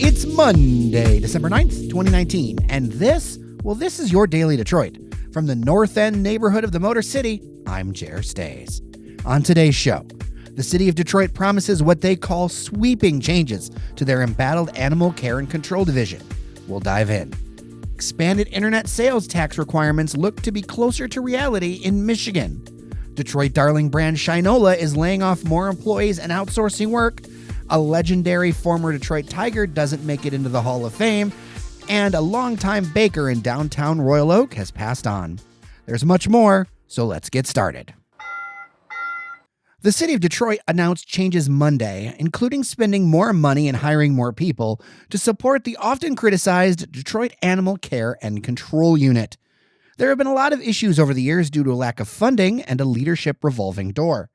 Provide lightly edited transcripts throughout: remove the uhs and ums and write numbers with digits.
It's Monday, December 9th, 2019, and this is your Daily Detroit. From the North End neighborhood of the Motor City, I'm Jer Stays. On today's show, the city of Detroit promises what they call sweeping changes to their embattled animal care and control division. We'll dive in. Expanded internet sales tax requirements look to be closer to reality in Michigan. Detroit darling brand Shinola is laying off more employees and outsourcing work. A legendary former Detroit Tiger doesn't make it into the Hall of Fame. And a longtime baker in downtown Royal Oak has passed on. There's much more, so let's get started. The city of Detroit announced changes Monday, including spending more money and hiring more people to support the often criticized Detroit Animal Care and Control Unit. There have been a lot of issues over the years due to a lack of funding and a leadership revolving door.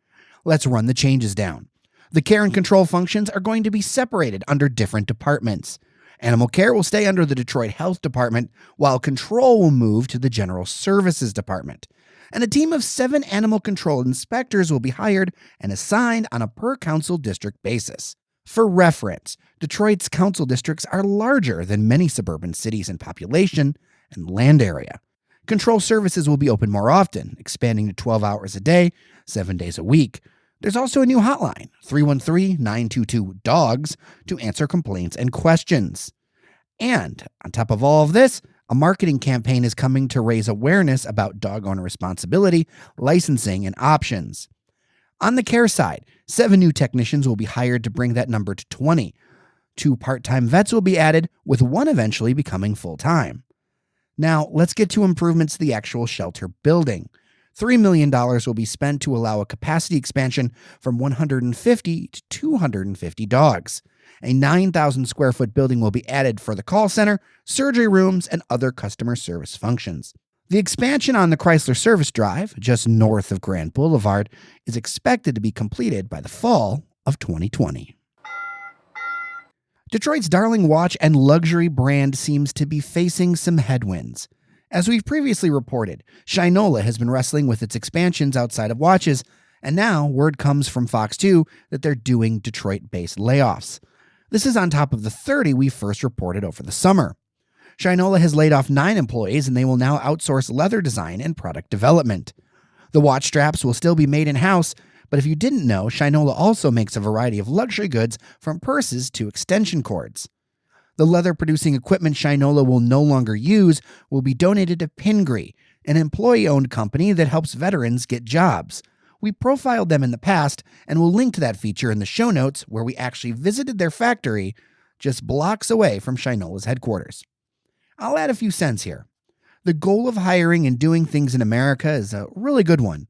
Let's run the changes down. The care and control functions are going to be separated under different departments. Animal care will stay under the Detroit Health Department, while control will move to the General Services Department. And a team of 7 animal control inspectors will be hired and assigned on a per-council district basis. For reference, Detroit's council districts are larger than many suburban cities in population and land area. Control services will be open more often, expanding to 12 hours a day, 7 days a week. There's also a new hotline, 313-922-DOGS, to answer complaints and questions. And on top of all of this, a marketing campaign is coming to raise awareness about dog owner responsibility, licensing, and options. On the care side, 7 new technicians will be hired to bring that number to 20. 2 part-time vets will be added, with 1 eventually becoming full-time. Now, let's get to improvements to the actual shelter building. $3 million will be spent to allow a capacity expansion from 150 to 250 dogs. A 9,000 square foot building will be added for the call center, surgery rooms, and other customer service functions. The expansion on the Chrysler Service Drive, just north of Grand Boulevard, is expected to be completed by the fall of 2020. Detroit's darling watch and luxury brand seems to be facing some headwinds. As we've previously reported, Shinola has been wrestling with its expansions outside of watches, and now word comes from Fox 2 that they're doing Detroit-based layoffs. This is on top of the 30 we first reported over the summer. Shinola has laid off 9 employees, and they will now outsource leather design and product development. The watch straps will still be made in-house, but if you didn't know, Shinola also makes a variety of luxury goods from purses to extension cords. The leather-producing equipment Shinola will no longer use will be donated to Pingree, an employee-owned company that helps veterans get jobs. We profiled them in the past, and we'll link to that feature in the show notes where we actually visited their factory just blocks away from Shinola's headquarters. I'll add a few cents here. The goal of hiring and doing things in America is a really good one.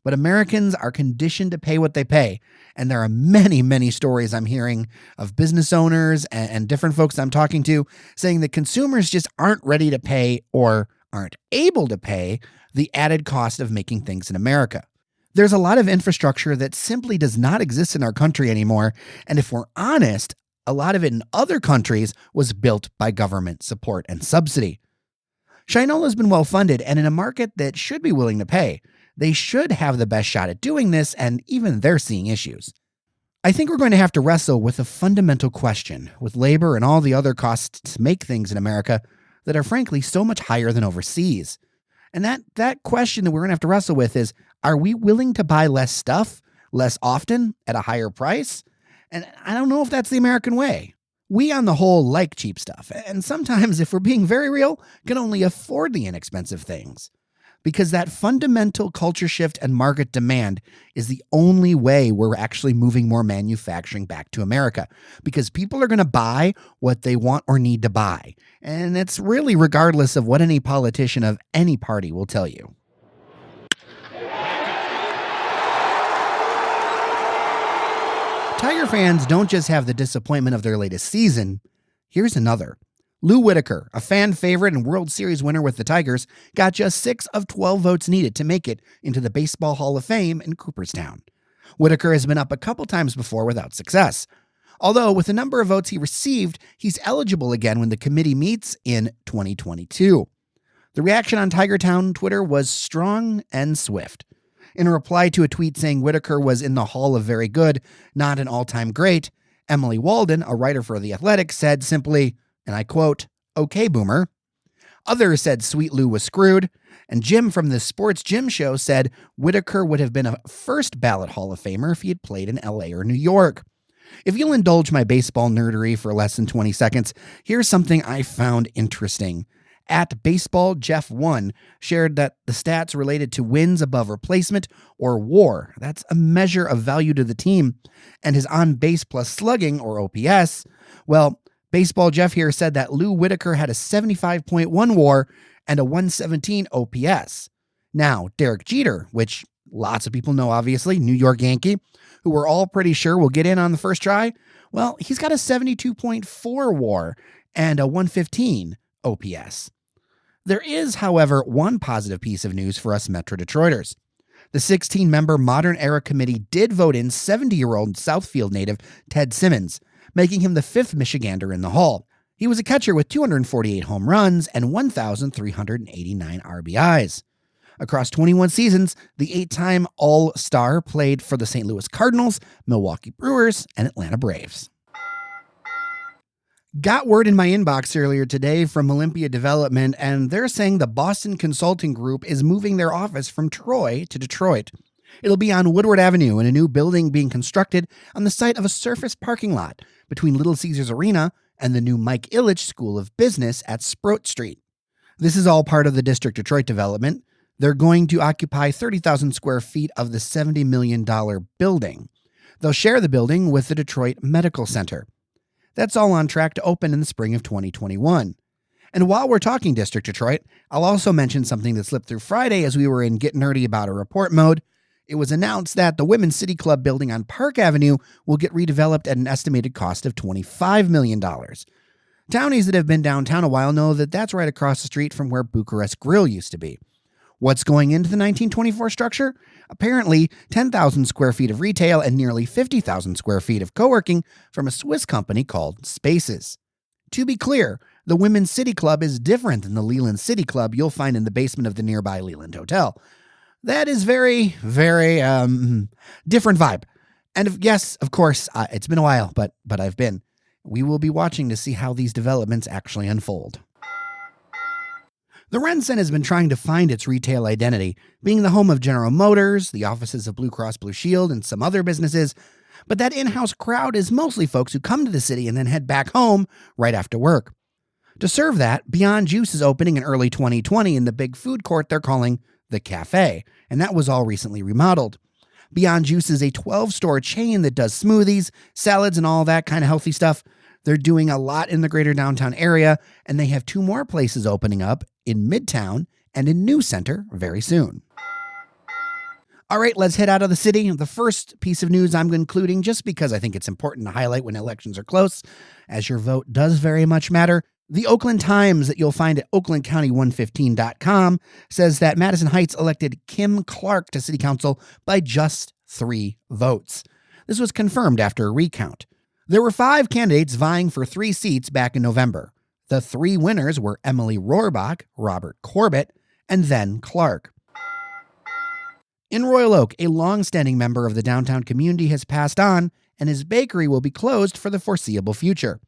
But Americans are conditioned to pay what they pay, and there are many, many stories I'm hearing of business owners and different folks I'm talking to saying that consumers just aren't ready to pay or aren't able to pay the added cost of making things in America. There's a lot of infrastructure that simply does not exist in our country anymore, and if we're honest, a lot of it in other countries was built by government support and subsidy. Shinola's been well-funded and in a market that should be willing to pay. They should have the best shot at doing this, and even they're seeing issues. I think we're going to have to wrestle with a fundamental question with labor and all the other costs to make things in America that are frankly so much higher than overseas. And that question that we're going to have to wrestle with is, are we willing to buy less stuff, less often, at a higher price? And I don't know if that's the American way. We on the whole like cheap stuff, and sometimes, if we're being very real, can only afford the inexpensive things. Because that fundamental culture shift and market demand is the only way we're actually moving more manufacturing back to America. Because people are going to buy what they want or need to buy. And it's really regardless of what any politician of any party will tell you. Tiger fans don't just have the disappointment of their latest season. Here's another. Lou Whitaker, a fan favorite and World Series winner with the Tigers, got just 6 of 12 votes needed to make it into the Baseball Hall of Fame in Cooperstown. Whitaker has been up a couple times before without success. Although, with the number of votes he received, he's eligible again when the committee meets in 2022. The reaction on Tiger Town Twitter was strong and swift. In a reply to a tweet saying Whitaker was in the Hall of Very Good, not an all-time great, Emily Walden, a writer for The Athletic, said simply, and I quote, "Okay, boomer." Others said Sweet Lou was screwed, and Jim from the Sports Gym Show said Whitaker would have been a first ballot Hall of Famer if he had played in LA or New York. If you'll indulge my baseball nerdery for less than 20 seconds, here's something I found interesting. At BaseballJeff1 shared that the stats related to wins above replacement or WAR, that's a measure of value to the team, and his on-base plus slugging or OPS, well, Baseball Jeff here said that Lou Whitaker had a 75.1 WAR and a 117 OPS. Now, Derek Jeter, which lots of people know obviously, New York Yankee, who we're all pretty sure will get in on the first try, well, he's got a 72.4 WAR and a 115 OPS. There is, however, one positive piece of news for us Metro Detroiters. The 16-member Modern Era Committee did vote in 70-year-old Southfield native Ted Simmons, making him the fifth Michigander in the Hall. He was a catcher with 248 home runs and 1,389 RBIs. Across 21 seasons, the 8-time All-Star played for the St. Louis Cardinals, Milwaukee Brewers, and Atlanta Braves. Got word in my inbox earlier today from Olympia Development, and they're saying the Boston Consulting Group is moving their office from Troy to Detroit. It'll be on Woodward Avenue in a new building being constructed on the site of a surface parking lot between Little Caesars Arena and the new Mike Ilitch School of Business at Sproat Street. This is all part of the District Detroit development. They're going to occupy 30,000 square feet of the $70 million building. They'll share the building with the Detroit Medical Center. That's all on track to open in the spring of 2021. And while we're talking District Detroit, I'll also mention something that slipped through Friday as we were in Get Nerdy About a Report mode. It was announced that the Women's City Club building on Park Avenue will get redeveloped at an estimated cost of $25 million. Townies that have been downtown a while know that that's right across the street from where Bucharest Grill used to be. What's going into the 1924 structure? Apparently, 10,000 square feet of retail and nearly 50,000 square feet of co-working from a Swiss company called Spaces. To be clear, the Women's City Club is different than the Leland City Club you'll find in the basement of the nearby Leland Hotel. That is very, very different vibe. And yes, of course, it's been a while, but I've been. We will be watching to see how these developments actually unfold. The Rencen has been trying to find its retail identity, being the home of General Motors, the offices of Blue Cross Blue Shield, and some other businesses. But that in-house crowd is mostly folks who come to the city and then head back home right after work. To serve that, Beyond Juice is opening in early 2020 in the big food court they're calling The Cafe, and that was all recently remodeled. Beyond Juice is a 12-store chain that does smoothies, salads, and all that kind of healthy stuff. They're doing a lot in the greater downtown area, and they have 2 more places opening up in Midtown and in New Center very soon. All right, let's head out of the city. The first piece of news I'm including, just because I think it's important to highlight when elections are close, as your vote does very much matter. The Oakland Times that you'll find at oaklandcounty115.com says that Madison Heights elected Kim Clark to city council by just 3 votes. This was confirmed after a recount. There were 5 candidates vying for 3 seats back in November. The 3 winners were Emily Rohrbach, Robert Corbett, and then Clark. In Royal Oak, a long-standing member of the downtown community has passed on, and his bakery will be closed for the foreseeable future.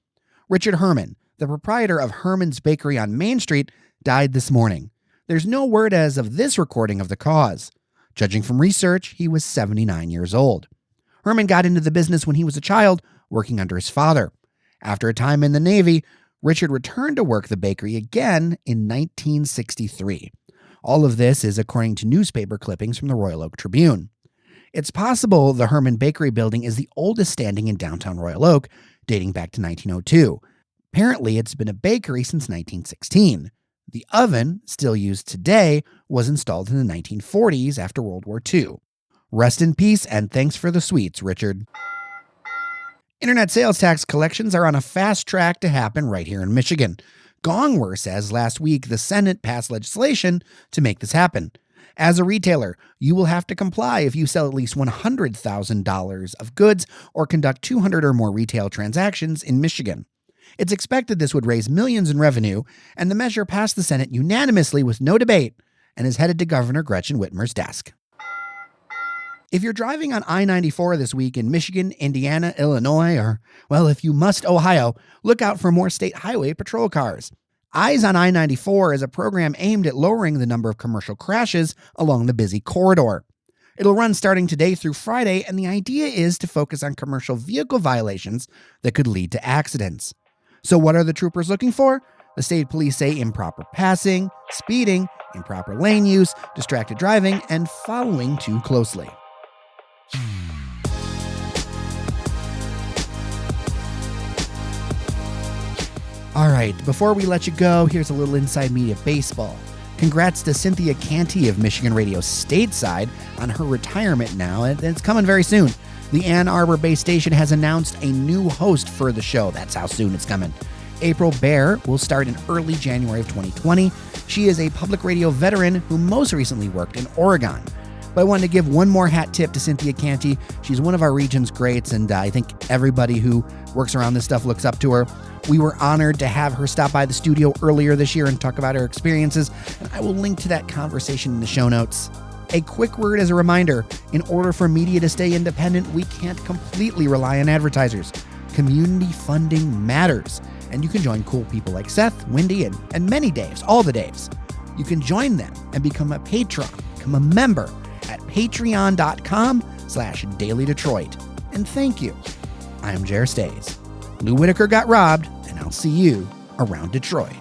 Richard Hermann, the proprietor of Hermann's Bakery on Main Street, died this morning. There's no word as of this recording of the cause. Judging from research, he was 79 years old. Hermann got into the business when he was a child, working under his father. After a time in the Navy, Richard returned to work the bakery again in 1963. All of this is according to newspaper clippings from the Royal Oak Tribune. It's possible the Hermann Bakery building is the oldest standing in downtown Royal Oak, dating back to 1902. Apparently, it's been a bakery since 1916. The oven, still used today, was installed in the 1940s after World War II. Rest in peace, and thanks for the sweets, Richard. Internet sales tax collections are on a fast track to happen right here in Michigan. Gongwer says last week the Senate passed legislation to make this happen. As a retailer, you will have to comply if you sell at least $100,000 of goods or conduct 200 or more retail transactions in Michigan. It's expected this would raise millions in revenue, and the measure passed the Senate unanimously with no debate and is headed to Governor Gretchen Whitmer's desk. If you're driving on I-94 this week in Michigan, Indiana, Illinois, or, well, if you must, Ohio, look out for more state highway patrol cars. Eyes on I-94 is a program aimed at lowering the number of commercial crashes along the busy corridor. It'll run starting today through Friday, and the idea is to focus on commercial vehicle violations that could lead to accidents. So what are the troopers looking for? The state police say improper passing, speeding, improper lane use, distracted driving, and following too closely. All right, before we let you go, here's a little inside media baseball. Congrats to Cynthia Canty of Michigan Radio Stateside on her retirement now, and it's coming very soon. The Ann Arbor-based station has announced a new host for the show. That's how soon it's coming. April Baer will start in early January of 2020. She is a public radio veteran who most recently worked in Oregon. But I wanted to give one more hat tip to Cynthia Canty. She's one of our region's greats, and I think everybody who works around this stuff looks up to her. We were honored to have her stop by the studio earlier this year and talk about her experiences, and I will link to that conversation in the show notes. A quick word as a reminder, in order for media to stay independent, we can't completely rely on advertisers. Community funding matters, and you can join cool people like Seth, Wendy, and many Daves, all the Daves. You can join them and become a patron, become a member at patreon.com/dailydetroit. And thank you. I'm Jer Stays. Lou Whitaker got robbed, and I'll see you around Detroit.